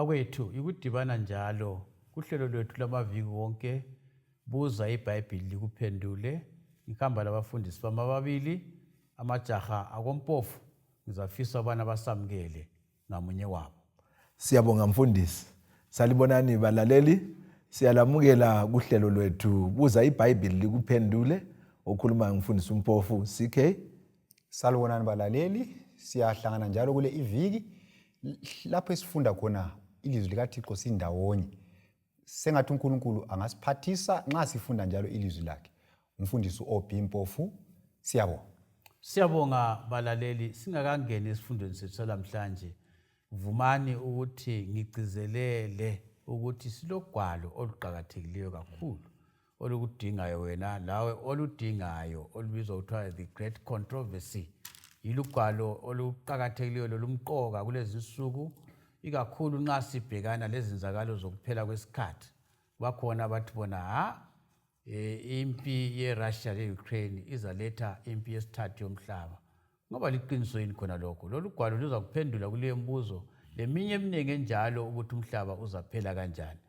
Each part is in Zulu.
bakwethu ikudibana njalo kuhlelo lwethu lamaviki wonke buza iBhayibhili likuphendule. Ikhamba labafundisi bamababili amajaha akompofu ngizafisa abana basamukele ngamunye wabo. Siyabonga mfundisi. Salibonani balaleli. Siyalamukela kuhlelo lwethu buza iBhayibhili likuphendule okhuluma ngumfundisi umpofu CK. Salibonani balaleli. Siyahlangana njalo kule iviki lapho esifunda khona ilizwi likaThixo sindawonye. Sengathi uNkulunkulu angasiphathisa nxa sifunda njalo ilizwi lakhe. Umfundisi Impofu, siyabonga. Siyabonga balaleli, singakangeni esifundweni sethu namhlanje. Vumani ukuthi ngigcizelele ukuthi silogwalo oluqhakathekileyo kakhulu olukudingayo wena lawe oludingayo olubizwa kuthiwa the great controversy. Ilugwalo oluqhakathekileyo lolumqoka kulezi insuku ikakhulu nxa sibhekana lezenzakalo zokuphela kwesikhathi. Bakhona abathi bona impi yeRussia leUkraine izaletha impi yesithathu yomhlaba. Ngoba liqiniso yini khona lokho? Lolu gwalo luza kuphendula kule mbuzo leminye eminingi enjalo ukuthi umhlaba uzaphela kanjani.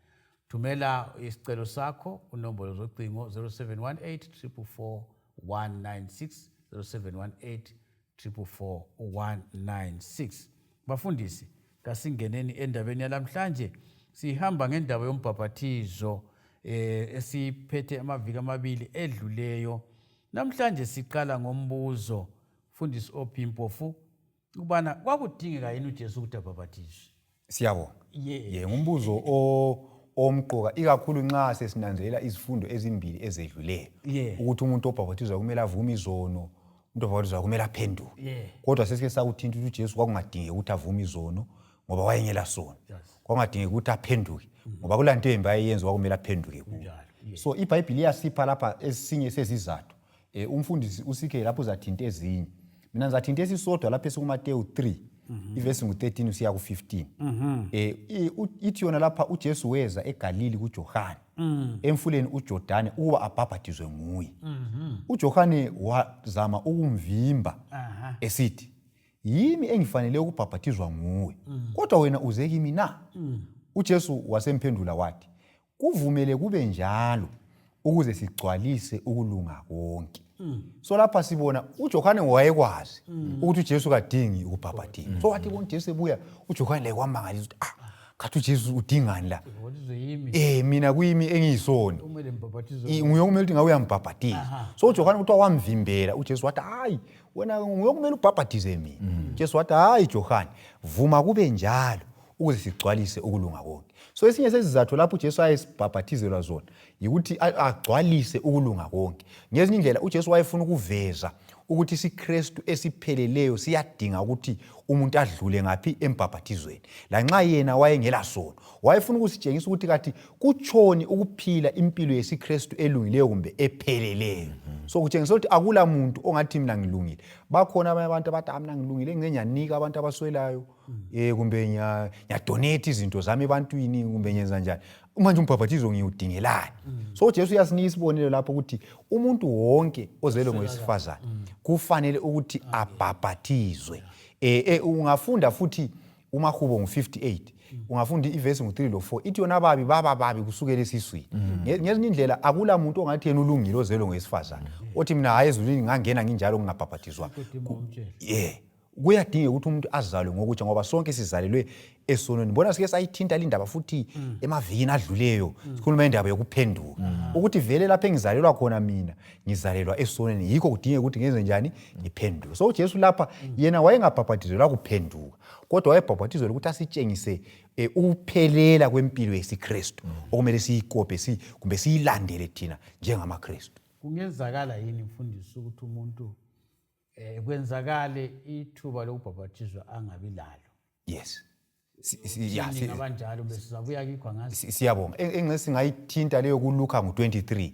Thumela isicelo sakho kunombolo zocingo 0718444196 0718444196. Bafundisi, kasingeneni endabeni yalamhlanje. Sihamba ngendaba yombhaphathizo esiphethe amaviki amabili edluleyo. Namhlanje siqala ngombuzo mfundisi Impofu ukubana kwakudingeka yini uJesu ukuthi abhaphathizwe? Siyabonga. Ngumbuzo omqoka ikakhulu nxa sesinanzelela izifundo ezimbili ezedluleyo. Ukuthi umuntu obhaphathizwa kumele avume izono, umuntu obhaphathizwa kumele aphenduke. Kodwa sesike sakuthinta ukuthi uJesu kwakungadingeki ukuthi avume izono ngoba wayengela sono. Kwakungadingeki ukuthi aphenduke ngoba kulanto embi ayenza kwakumele aphenduke kuyo. So iBhayibhili iyasipha lapha esinye sezizathu. Umfundisi usike lapho uzathinta ezinye. Mina ngizathinta esisodwa lapha esikuMateyu 3 ivesi ngu13 usiya ku15. Ithi yona lapha uJesu weza eGalili kuJohane emfuleni uJordani ukuba abhaphathizwe nguye. uJohane wazama ukumvimba esithi, "Yimi engifanele ukubhaphathizwa nguwe, kodwa wena uze kimi na?" uJesu wasemphendula wathi, "Kuvumele kube njalo ukuze sigcwalise ukulunga konke." So lapha sibona uJohane wayekwazi ukuthi uJesu kadingi ukubhaphathizwa. So wathi bona uJesu ebuya uJohane le kwamangalisa ukuthi kathi uJesu udingani la? Mina kuyimi engiyisoni. Nguye kumele ukuthi ngawe uyambhaphathiza. So uJohane kuthiwa wamvimbela uJesu wathi, "Hayi, wena nguye kumele ubhaphathize mina." uJesu wathi, "Hayi Johane, vuma kube njalo ukuze sigcwalise ukulunga konke." So esinye sesizathu lapho uJesu ayesibhaphathizelwa zona yikuthi agcwalise ukulunga konke. Ngezinye indlela uJesu wayefuna ukuveza ukuthi isiKristu esipheleleyo siyadinga ukuthi umuntu adlule ngapi embhaphathizweni. Lanxa yena wayengela sono, wayefuna ukusitshengisa ukuthi kathi kutshoni ukuphila impilo yesiKristu elungileyo kumbe epheleleyo. So kutshengisa ukuthi akula muntu ongathi mina ngilungile. Bakhona abanye abantu abathi mina ngilungile ngiyanika abantu abaswelayo kumbe ngiyadonate izinto zami ebantwini kumbe ngenza njani. Manje umbhaphathizo ngiyudingelani? So uJesu uyasinika isibonelo lapho ukuthi umuntu wonke ozelwe ngowesifazane kufanele ukuthi abhaphathizwe. Ungafunda futhi uMahubo ngu58. Ungafunda ivesi ngu3 lo4 ithi yona ababi baba babi kusukela esiswini. Ngezinye indlela akula muntu ongathi yena ulungile ozelwe ngowesifazane othi mina hayi ezulwini ngangena nginjalo ngingabhaphathizwa. Kuyadinga ukuthi umuntu azalwe ngokuthi ngoba sonke sizalelwe esonweni. Bona sike sayithinta indaba futhi emavikini adluleyo sikhuluma indaba yokuphenduka. Ukuthi vele lapha engizalelwa khona mina ngizalelwa esonweni yikho kudinga ukuthi ngenze njani ngiphenduke. So uJesu lapha yena wayengabhaphathizelwa kuphenduka kodwa wayebhaphathizelwa ukuthi asitshengise ukuphelela kwempilo yesiKristu okumele siyikope kumbe siyilandele thina njengamaKristu. Kungenzakala yini mfundisi ukuthi umuntu kwenzakale ithuba lokubhaphathizwa angabi lalo? Yes. Abanjalo besizabuya kikho ngazi. Siyabonga. Engingayithinta leyo kuLuka ngu23.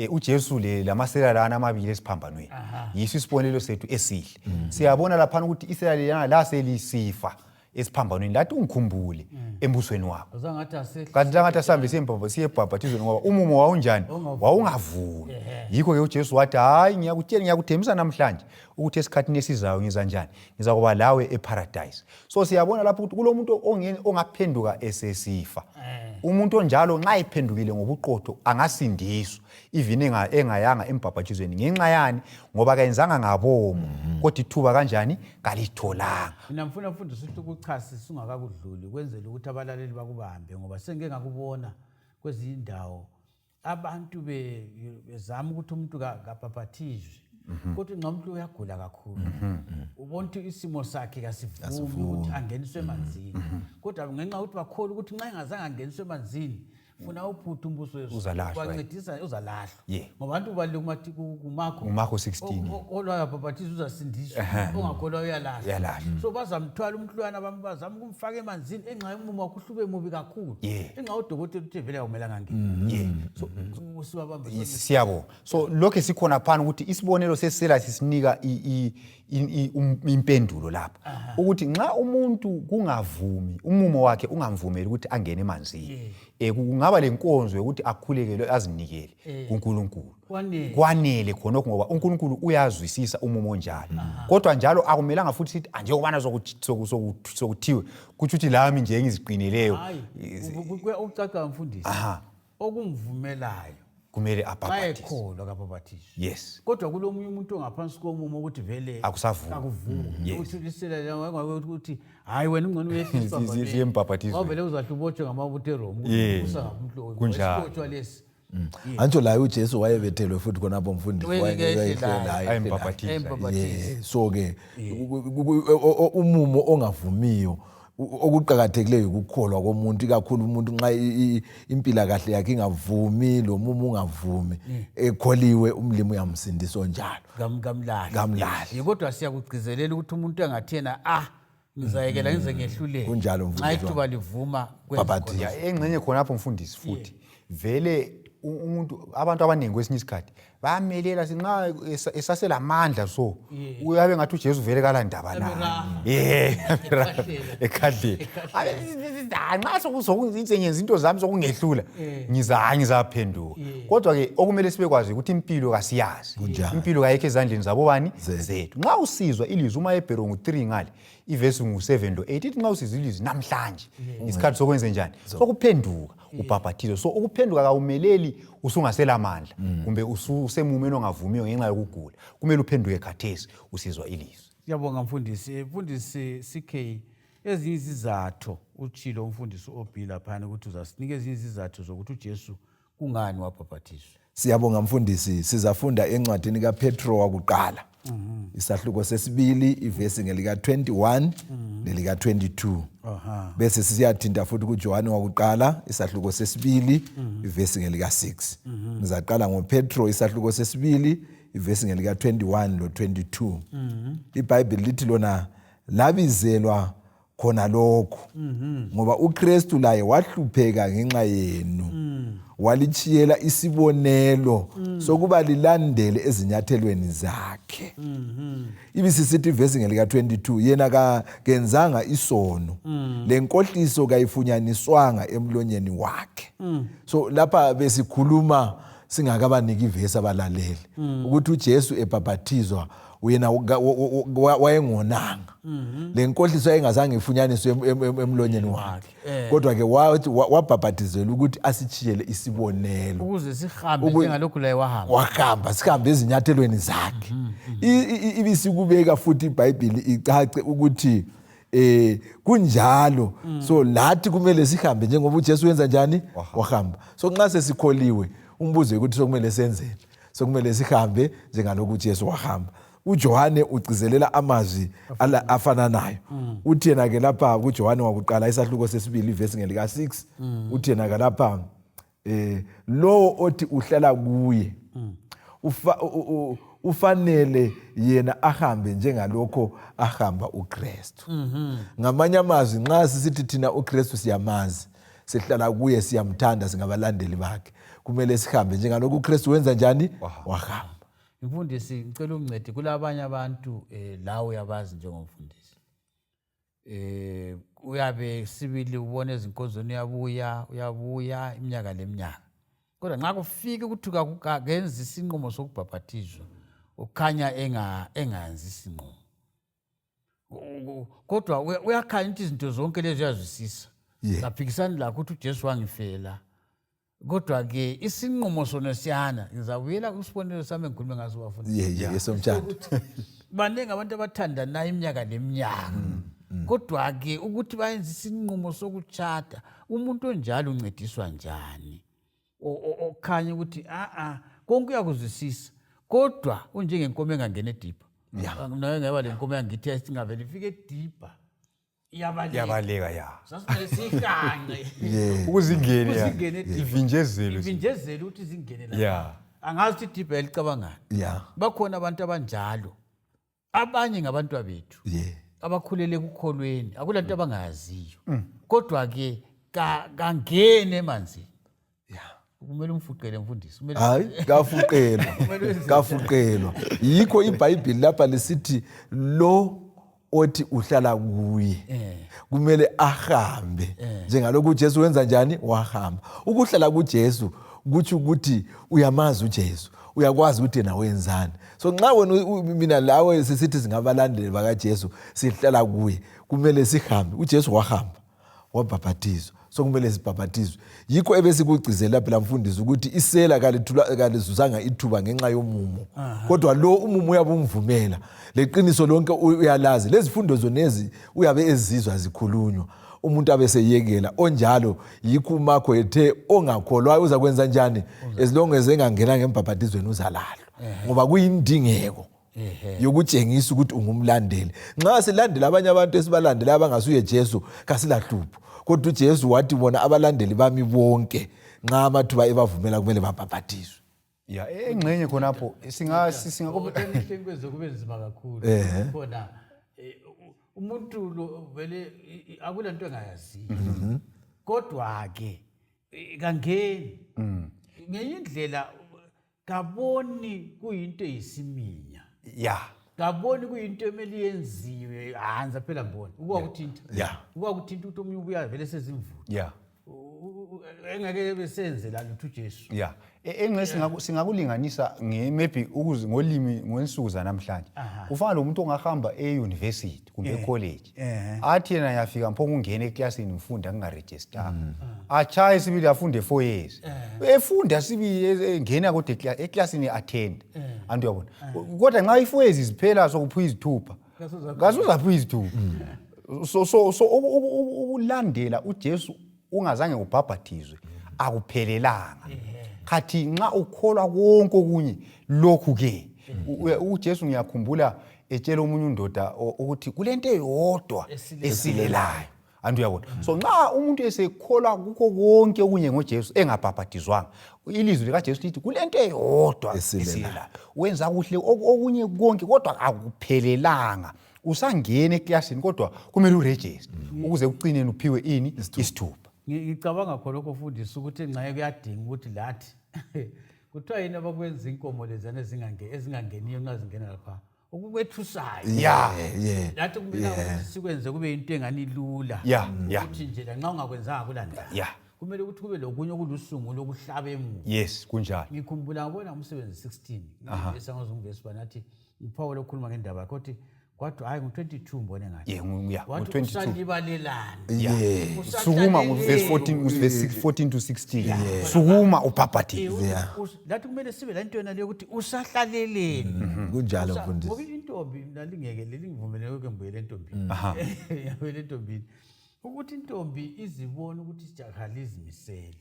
uJesu lamasela lana amabili esiphambanweni. Yiso isibonelo sethu esihle. Siyabona lapha ukuthi isela lelana la selisifa esiphambanweni lathi ungikhumbule embusweni wakho kanti langathi asambe siyebhabhathizweni ngoba umumo wawunjani wawungavumi yikho ke uJesu wathi hayi ngiyakuthembisa namhlanje ukuthi esikhathini esizayo ngiza njani ngiza kuba lawe eparadise. So siyabona lapho ukuthi kulomuntu ongaphenduka esesifa umuntu onjalo nxa iphendukile ngobuqotho angasindiswa even engayanga embhabhathizweni ngenxa yani ngoba kayenzanga ngabomo kodwa ithuba kanjani kalitholanga. Mina mfuna mfundisi ukuthi ukuchasisa ungakakudluli kwenzela ukuthi abalaleli bakubambe ngoba sengeke ngakubona kwezinye indawo abantu bezama ukuthi umuntu kabhabhathizwe kodwa nxa umuntu uyagula kakhulu ubona ukuthi isimo sakhe kasivumi ukuthi angeniswe emanzini kodwa ngenxa ukuthi bakholwa ukuthi nxa engazange angeniswe emanzini funa uphutha umbuso wancedisa uzalahlwa ngoba abantu baleke kuMarko 16 olwayo babhathizwa uzasindiswa ongakholwa uyalahlwa. So bazamthwala umhlwana bazama ukumfaka emanzini enxa umumo wakhe uhlube mubi kakhulu enxa udokotela uthe vele awumelanga ngene. So siyabo so lokho sikhona phana ukuthi isibonelo sesela sisinika impendulo lapha ukuthi nxa umuntu kungavumi umumo wakhe ungamvumeli ukuthi angene emanzini kungaba lenkonzo ukuthi akhulekelwe azinikele kuNkulunkulu kwanele khonokho ngoba uNkulunkulu uyazwisisa umumo onjalo kodwa njalo akumelanga futhi sithi anje kubana sokuthiwe kuthi uthi lami nje engiziqineleyo ucaca mfundisi okungivumelayo kumele abhabhathizwe bayekholwa kabhabhathizwe yes kodwa kulomunye umuntu ongaphansi komumo ukuthi vele akuvumi ukuthi lisela ukuthi hayi wena ungcono uyehlisa siyembhabhathizwe awuvele uzahlubotshe ngamabutho eRoma usahamhlo kunjalo lesi antsho laye uJesu wayebethelwe futhi khonapho mfundisi ayembhabhathiza so ke umumo ongavumiyo okuqhakathekileyo ukukholwa komuntu kakhulu umuntu nxa impila kahle yakhe ingavumi lo mumu ungavumi ekholiwe umlimi uyamsindisa onjalo kamlahle kodwa siyakugcizelela ukuthi umuntu angathena ngizayekela ngize ngehluleke kunjalo mfundisi nxa ithuba livuma babhathizwa engcenye khonapho mfundisi futhi vele umuntu abantu abaningi kwesinye isikhathi bayamelela sinxa esaselamandla so uyabe ngathi uJesu vele kalandaba na ekhadle nxa sokuzenza izinto zami sokungehlula ngizaphenduka kodwa ke okumele sibekwazi ukuthi impilo kasiyazi impilo kayikho ezandleni zabo bani zethu nxa usizwa ilizwi umaHebheru 3 ngale ivesi 7 to 8 ithi nxa usizwa ilizwi namhlanje isikhathi sokwenza njani sokuphenduka ubhabhathizwe. So ukuphenduka kawumeleli usungaselamandla kumbe usemumeni ongavumiyo ngenxa yokugula kumele uphenduke khathesi usizwa ilizwi. Siyabonga mfundisi CK ezinye izizathu utshilo umfundisi oBhila phana ukuthi uzasinika ezinye izizathu zokuthi uJesu kungani wabhabhathizwa. Siyabonga mfundisi sizafunda encwadini kaPetro wakuqala isahluko sesibili ivesi ngelika 21 nelika 22 bese siyathinta futhi kuJohane wakuqala isahluko sesibili ivesi ngelika 6 ngizaqala ngoPetro isahluko sesibili ivesi ngelika 21 lo 22 iBhayibheli lithi lona labizelwa khona lokho ngoba uKristu laye wahlupheka ngenxa yenu walichiyela isibonelo sokuba lilandele ezinyathelweni zakhe. Ibisisithi ivesi ngelika 22 yena kenzanga isono lenkohliso kayifunyaniswanga emlonyeni wakhe. So lapha besikhuluma singakabaniki ivesi abalaleli ukuthi uJesu ebhabhathizwa uyena wayengonanga lenkohliso ayengazange ifunyaniswe emlonyeni wakhe kodwa ke wabhabhathizela ukuthi asichiyele isibonelo ukuze sihambe njengalokhu laye wahamba sihambe ezinyathelweni zakhe. Ibisikubeka futhi iBhayibheli icace ukuthi kunjalo so lathi kumele sihambe njengoba uJesu wenza njani wahamba. So nxa sesikholiwe umbuzo ukuthi sokumele senzeni sokumele sihambe njengalokhu uJesu wahamba. uJohane ugcizelela amazwi afana nayo uthi yena ke lapha kuJohane wakuqala isahluko sesibili ivesi ngelika 6 uthi yena ke lapha lo othi uhlala kuye ufanele yena ahambe njengalokho ahamba uKristu. Ngamanye amazwi nxa sisithi thina uKristu siyamazi sihlala kuye siyamthanda singabalandeli bakhe kumele sihambe njengalokho uKristu wenza njani wahamba. Mfundisi ngicela ungincede kulabanye abantu lawo yabazi njengomfundisi uyabe sibili ubona ezinkonzweni uyabuya iminyaka leminyaka. Kodwa nxa kufika ukuthi kakenzi isinqumo sokubhaphathizwa ukhanya engayenzi isinqumo. Kodwa uyakhanya ukuthi izinto zonke lezi uyazwisisa. Ngaphikisana lakho ukuthi uJesu wangifela. Kodwa ke isinqumo sona siyana ngizabuyela kusibonelo sami engikhulume ngaso bafundi. Yesomtshado. Baningi abantu abathandana iminyaka leminyaka. Kodwa ke ukuthi bayenze isinqumo sokutshada umuntu onjalo uncediswa njani? Okhanya ukuthi konke uyakuzwisisa kodwa unjengenkomo engangena edipha. Naye ngaba lenkomo yangithi singavele ifike edipha. Iyabaleka ya. Sasimele sihanqe. Ukuzingene ivinjezelo. Ivinjezelo ukuthi zingene la. Yeah. Angazi ukuthi idipha elicabangani. Bakhona abantu abanjalo. Abanye ngabantu abethu. Abakhulele kukholweni akulanto abangaziyo. Kodwa ke kangene emanzini. Kumele umfuqele mfundisi. Hayi kafuqelwa. Yikho iBhayibheli lapha lisithi lo othi uhlala kuye kumele ahambe njengalokhu uJesu wenza njani wahamba. Ukuhlala kuJesu kuthi ukuthi uyamazi uJesu, uyakwazi ukuthi yena wenzani. So nxa wena mina lawe sisithi singabalandeli bakaJesu sihlala kuye kumele sihambe. UJesu wahamba wabhaphathizwa, so kumele sibhaphathizwe. Yikho ebesikugcizela phela mfundisi ukuthi isela kalizuzanga ithuba ngenxa yomumo. Kodwa lo umumo uyabumvumela. Leqiniso lonke uyalazi. Lezifundo zonezi uyabe ezizwa zikhulunywa. Umuntu abeseyekela onjalo yikho umakho ethe ongakholwayo uzakwenza njani? As long as engangena ngembhaphathizweni uzalalo. Ngoba kuyindingeko yokutshengisa ukuthi ungumlandeli. Nxa silandela abanye abantu esibalandela abangasuye Jesu kasilahlupho. Kodwa uJesu wathi bona abalandeli bami bonke nxa amathuba ebavumela kumele babhaphathizwe. Engxenye khonapho singakubenze kube nzima kakhulu. Khona umuntu lo vele akulanto engayaziyo. Kodwa ke kangeni ngenye indlela kaboni kuyinto eyisiminya. Kaboni kuyinto emeli yenziwe hanza phela mbona ukuthinta ukuthinta ukuthi omunye ubuya vele sezimvula engeke besenze la lutho uJesu. Engxe singakulinganisa maybe ngolimi ngwensuku zanamhlanje. Kufana lo muntu ongahamba euniversity kumbe ecollege athi yena yafika mpho ungene eclassini ufunda kungaregister. Achaye sibili afunde 4 years. Efunda sibili engena kodwa eclassini attend. Antu yabona. Kodwa nxa i4 years ziphela sokuphuza izithupha. Kasuzaphuza izithupha. So ukulandela uJesu ungazange ubhaphathizwe akuphelelanga. Khathi nxa ukholwa konke okunye lokhu ke uJesu ngiyakhumbula etshela umunye undoda ukuthi kulento eyodwa esilelayo. Antu yabona. So nxa umuntu esekholwa kukho konke okunye ngoJesu engabhaphathizwanga ilizwi likaJesu lithi kulento eyodwa esilelayo. Wenza kuhle okunye konke kodwa akuphelelanga. Usangena eclassini kodwa kumele uregister ukuze uqine uphiwe ini isithupha. Ngicabanga khona lokho mfundisi ukuthi nxa kuyadinga ukuthi lathi kuthiwa yini abakwenza inkomo lezana ezingangeniyo nxa zingena lapha ukubethusayo. Lathi kumele sikwenze kube into engani lula ukuthi nje nxa ungakwenzanga kulandela kumele ukuthi kube lokunye okulusungu lokuhlaba emuva. Kunjalo. Ngikhumbula ngibona umsebenzi 16 esangazungivesi banathi uPaul okhuluma ngendaba yakhe ukuthi kwathi hayi ngo22 mbone ngathi ngo22 usalibalelana. Sukuma verse 14 to 16. Sukuma ubhaphathize. Lathi kumele sibe la into yena le ukuthi usahlaleleni. Kunjalo mfundisi. Ngoba intombi nalingeke lelingivumele ukuthi ngibuyele entombini. Yabuyele entombini. Ukuthi intombi izibone ukuthi ijaha lizimisele.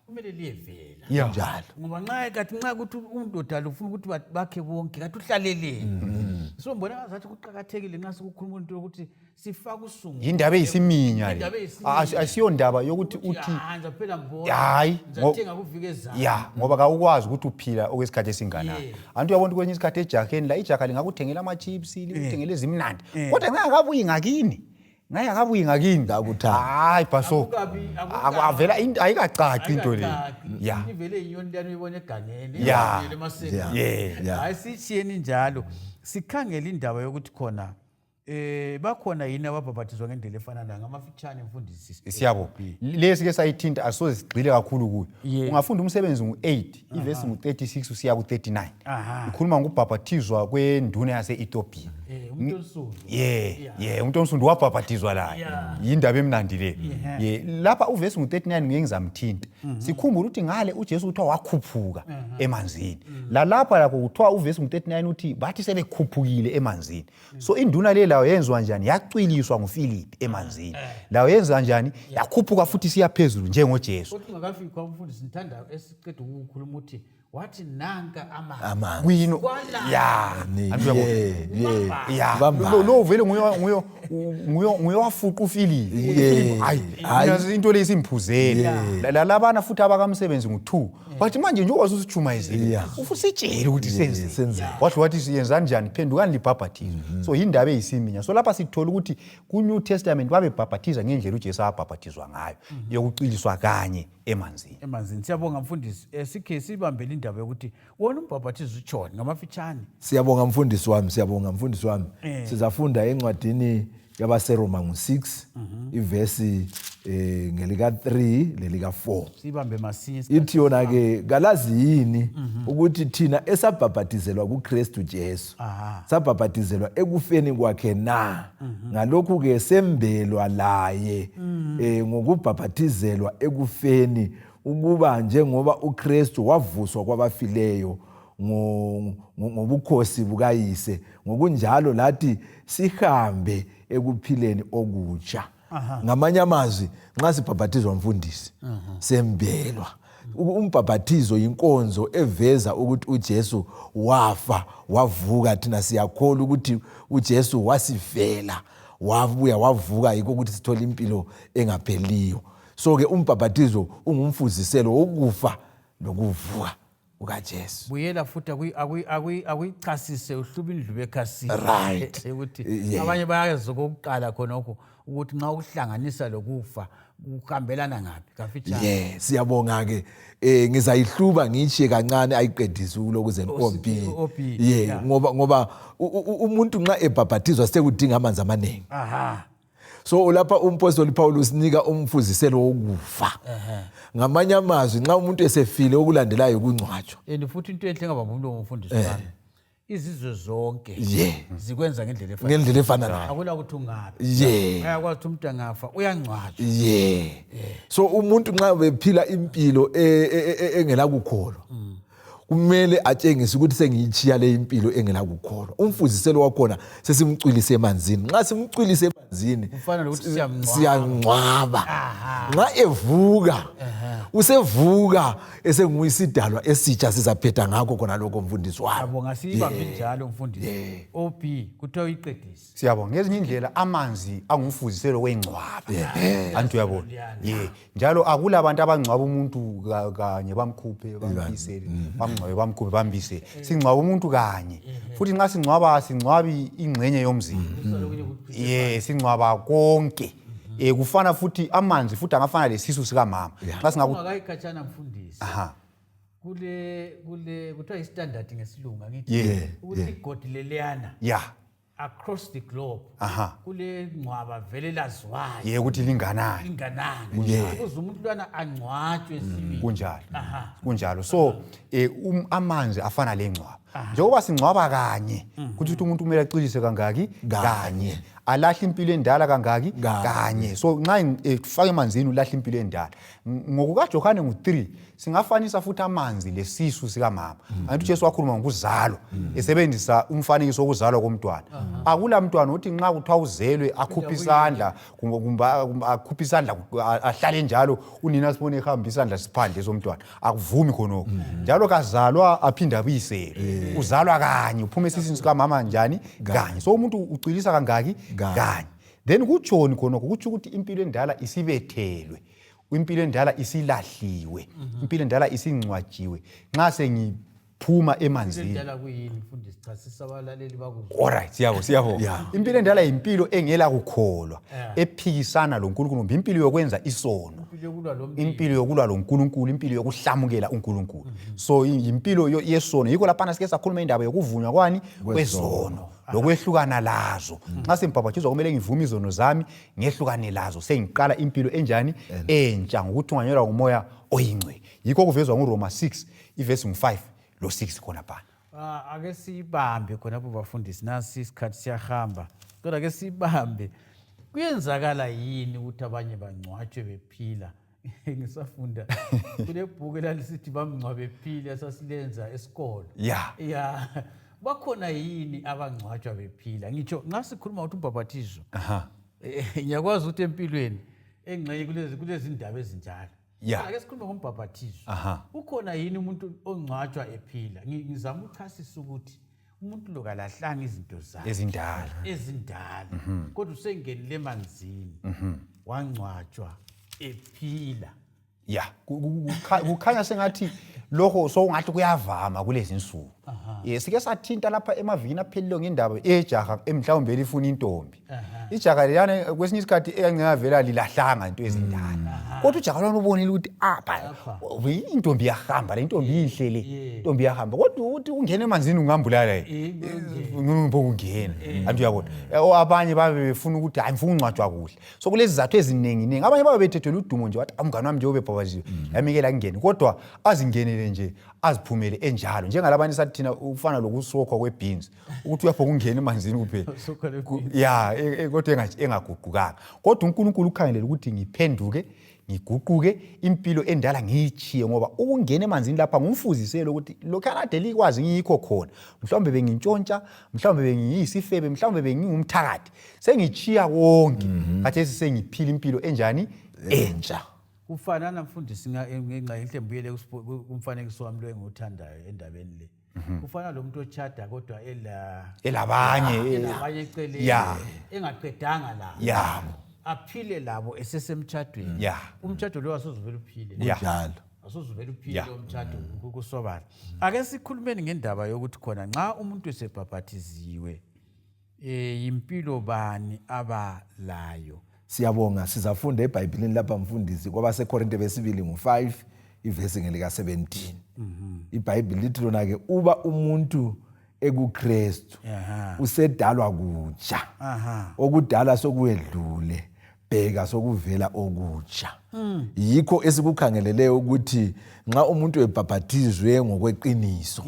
Kumele liyevela. Njalo. Ngoba nxa ukuthi undoda ufuna ukuthi bakhe bonke kathi uhlaleleni. So mbona ngazathi kuqhakathekile nxa sikukhuluma into ukuthi sifaka usungu. Indaba eyisiminya le. Asiyo ndaba yokuthi uthi hanza phela mbona. Hayi, ngizathenga kuvike ezami. Ngoba kawukwazi ukuthi uphila okwesikhathi esinganayo. Antu uyabona kwenye isikhathi ejakeni la ijakha lingakuthengela ama chips, likuthengele ezimnandi. Kodwa ngakabuyi ngakini. Ngaye akabuyi ngakini ngakuthanda. Hayi baso. Akavela ayikacaci into le. Ivele inyoni lento uyibona egangeni emaseni. Hayi sithiyeni njalo. Sikhangela indaba yokuthi khona bakhona yini ababhabhathizwa ngendlela efana la ngamafitshane mfundisi? Siyabo. Lesi ke sayithinta asoze sigcile kakhulu kuyo. Ungafunda umsebenzi ngu8, ivesi ngu36 usiya ku39. Ikhuluma ngokubhabhathizwa kwenduna yase-Ethiopia. Umuntu onsundu. Umuntu onsundu wabhabhathizwa la. Yindaba emnandi le. Lapha uvesi ngu39 ngeke ngizamthinta. Sikhumbula ukuthi ngale uJesu uthiwa wakhuphuka emanzini. Lapha lakho kuthiwa uvesi ngu39 uthi bathi sebekhuphukile emanzini. So induna le lawo yenzwa njani? Yacwiliswa nguFilip emanzini. Lawo yenza njani? Yakhuphuka futhi siya phezulu njengoJesu. Kodwa ungakafiki kwamfundisi sithanda esiqeda ukukhuluma uthi wathi nanka amanzi. Kwino. Lo vele nguyo wafuqa uFilip. Hayi into lesimphuzeli. Labana futhi abakamsebenzi ngu2. Wathi manje njengoba ususichumayezile. Ufusitshela ukuthi senze. Wathi siyenza njani? Phendukani libhabhathizwe. So indaba eyisiminya. So lapha sithola ukuthi ku New Testament babebhabhathiza ngendlela uJesu abhabhathizwa ngayo yokuciliswa kanye emanzini. Siyabonga mfundisi. Sikhe sibambele indaba yokuthi wona umbhabhathizo utshoni ngamafitshane. Siyabonga mfundisi wami. Sizafunda encwadini yabaseRoma ngu6 ivesi ngelika 3 lelika 4. Sibambe masinye. Ithi yona ke galazi yini ukuthi thina esabhabhathizelwa kuKristu Jesu sabhabhathizelwa ekufeni kwakhe na ngalokhu ke sembelwa laye ngokubhabhathizelwa ekufeni ukuba njengoba uKristu wavuswa kwabafileyo ngobukhosi bukayise ngokunjalo lathi sihambe ekuphileni okutsha. Ngamanye amazwi nxa sibhabhathizwa mfundisi sembelwa. Umbhabhathizo inkonzo eveza ukuthi uJesu wafa wavuka, thina siyakholwa ukuthi uJesu wasifela wabuya wavuka yikho ukuthi sithola impilo engapheliyo. So ke umbhabhathizo ungumfuziselo wokufa lokuvuka ukaJesu. Buyela futhi akuyichasise uhluba indlu bekhasini. Right. Ukuthi abanye bayazi kokuqala khonokho ukuthi nxa uhlanganisa lokufa ukuhambelana ngapi kafitshane. Siyabonga ke ngizayihluba ngitshe kancane ayiqedise ukulokuze OP. Ngoba umuntu nxa ebhabhathizwa sekudinga amanzi amaningi. So lapha umpostoli Paulus nika umfuziselo wokufa. Ngamanye amazwi nxa umuntu esefile okulandelayo kungcwatshwa. Futhi into enhle ngaba umuntu omfundisi wami. Izizwe zonke zikwenza ngendlela efanayo. Akula ukuthi ungapi. Ayakwazi ukuthi umuntu angafa uyangcwatshwa. So umuntu nxa bephila impilo engela kukholwa kumele atshengise ukuthi sengiyichiya le impilo engela kukholwa. Umfuziselo wakhona sesimcwilise emanzini. Nxa simcwilise emanzini ufana nokuthi siyangcwaba. Nxa evuka usevuka esenguyisidalwa esitsha sizaphetha ngakho khona lokho mfundisi wami. Siyabonga sibambe njalo mfundisi. OP kuthiwa uyiqedise. Siyabonga ngezinye indlela amanzi angumfuziselo wengcwaba. Antu yabona. Njalo akula abantu abangcwaba umuntu kanye bamkhuphe bambisele. Bamkhuphe bambise. Singcwaba umuntu kanye. Futhi nxa singcwabi ingcenye yomzimba. Singcwaba konke. Kufana futhi amanzi futhi angafana lesisu sika mama. Nxa singakukhatshana mfundisi. Kule kuthiwa istandard ngesilungu ngithi ukuthi igodi leliyana. Across the globe. Kule ngcwaba vele laziwayo. Ukuthi linganani. Ukuze umuntu lwana angcwatshwe sibili. Kunjalo. So amanzi afana lengcwaba. Njengoba singcwaba kanye ukuthi umuntu kumele acilise kangaki kanye. Alahle impilo endala kangaki kanye. So nxa ufake emanzini ulahle impilo endala. NgokukaJohane ngu3 singafanisa futhi amanzi lesisu sika mama. Antu Jesu wakhuluma ngokuzalwa esebenzisa umfanekiso wokuzalwa komntwana. Akula mntwana uthi nxa kuthiwa uzelwe akhuphe isandla akhuphe isandla ahlale njalo unina sibone ehamba isandla siphandle somntwana. Akuvumi khonoko. Njalo kazalwa aphinda abuyisele. Uzalwa kanye uphuma esiswini sika mama njani kanye. So umuntu ucilisa kangaki kanye. Then kutshoni khonoko kuthi ukuthi impilo endala isibethelwe. Impilo endala isilahliwe. Impilo endala isingcwatshiwe. Nxa sengiphuma emanzini. Impilo endala kuyini mfundisi chasisa abalaleli bakuzwa. Alright, siyabo. Impilo endala impilo engela kukholwa ephikisana loNkulunkulu impilo yokwenza isono. impilo yokulwa loNkulunkulu, impilo yokuhlamukela uNkulunkulu. So impilo yesono, yikho lapha sike sakhuluma indaba yokuvunywa kwani kwezono lokwehlukana lazo. Nxa sembhabhatizwa kumele ngivume izono zami ngehlukane lazo, sengiqala impilo enjani entsha ngokuthi unganyelwa ngumoya oyingcwele. Yikho kuvezwa nguRoma 6 ivesi 5 lo 6 khona phana. Ake sibambe khona lapho bafundisi, nasi isikhathi siyahamba. Kodwa ke sibambe, kuyenzakala yini ukuthi abanye bangcwatshwe bephila? Ngisafunda kulebhuku elisithi bamngcwa bephila esasilenza esikolo. Yeah. Bakhona yini abangcwatshwa bephila? Ngitsho nxa sikhuluma ukuthi umbhabhatizo, ngiyakwazi ukuthi empilweni engxenye kulezi ndaba ezinjalo. Ake sikhuluma ngombhabhatizo. Ukhona yini umuntu ongcwatshwa ephila? Ngizama ukuchasisa ukuthi umuntu lo kalahlanga izinto zakhe ezindala kodwa usengenile emanzini wangcwatshwa ephila. Kukhanya sengathi lokho sokungathi kuyavama kulezi insuku. Sike sathinta lapha emavikini aphelileyo ngendaba ejaha emhlawumbe elifuna intombi. Ijaha leyana kwesinye isikhathi engavela lilahlanga into ezindala. Kodwa ujaha lona ubonile ukuthi intombi yahamba, le intombi inhle le, intombi yahamba. Kodwa uthi ungena emanzini ungambulala ngokungena. Antu yabona. Abanye babe befuna ukuthi hayi ngifuna ungcwatshwa kuhle. So kulezi izathu eziningi abanye babe bethethelwa udumo nje wathi umngane wami nje ubebhabaziwe yamikela ngene, kodwa azingenele nje aziphumele enjalo njengalabanye sathi thina ufana lokusokhwa kwebeans ukuthi uyapho kungena emanzini kuphela kodwa engaguqukanga. Kodwa uNkulunkulu ukhangelela ukuthi ngiphenduke, ngiguquke, impilo endala ngiyichiye, ngoba ukungena emanzini lapha ngumfuziselo ukuthi lokho akade likwazi ngiyikho khona, mhlawumbe bengintshontsha, mhlawumbe bengiyisifebe, mhlawumbe bengingumthakathi, sengichiya konke khathesi sengiphila impilo enjani entsha. Kufana namfundisi ngenxa inhle mbuyele kumfanekiso wami lo enguthandayo endabeni le. Kufana lo muntu ochada kodwa elabanye eceleni engaqedanga la. Aphile labo esesemtshadweni. Umtshado lo asozuvela uphile. Njalo. Asozuvela uphile umtshado kusobala. Ake sikhulumeni ngendaba yokuthi khona nxa umuntu esebhabhatiziwe impilo bani abalayo. Siyabonga, sizafunda eBhayibhelini lapha mfundisi kwabaseKorinte besibili ngo5 ivesi ngelika 17. iBhayibheli lithi lona ke uba umuntu ekuKristu usedalwa kutsha. Okudala sokuwedlule, bheka sokuvela okutsha. Yikho esikukhangeleleyo ukuthi nxa umuntu ebhabhatizwe ngokweqiniso,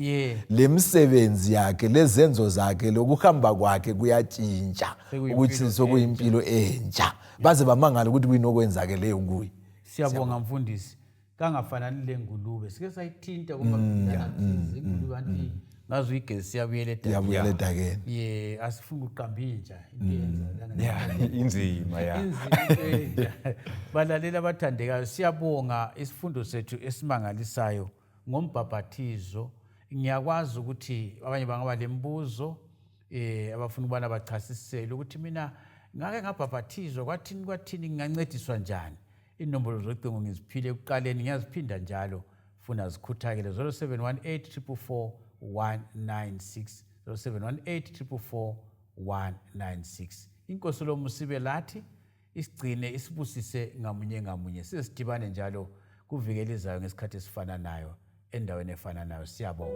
lemsebenzi yakhe, lezenzo zakhe, lokuhamba kwakhe kuyatshintsha ukuthi sokuyimpilo entsha. Baze bamangala ukuthi kuyinokwenzakeleyo kuye. Siyabonga mfundisi. Kangafanani lengulube. Sike sayithinta kuma ingulube anti ngazo igezi siyabuyela edakeni. Asifuna uqamba inja inzima Balalela abathandekayo, siyabonga isifundo sethu esimangalisayo ngombhabhatizo. Ngiyakwazi ukuthi abanye bangaba lembuzo abafuna ukubana bachasisele ukuthi mina ngake ngabhabhatizwa kwathini ngingancediswa njani. Inombolo zocingo ngiziphile ekuqaleni, ngiyaziphinda njalo funa zikhuthakele 0718 44196 0718 44196. Inkosi lo musibe lathi isigcine isibusise ngamunye. Sisidibane njalo kuvikelizayo ngesikhathi esifana nayo endaweni efana nayo. Siyabonga.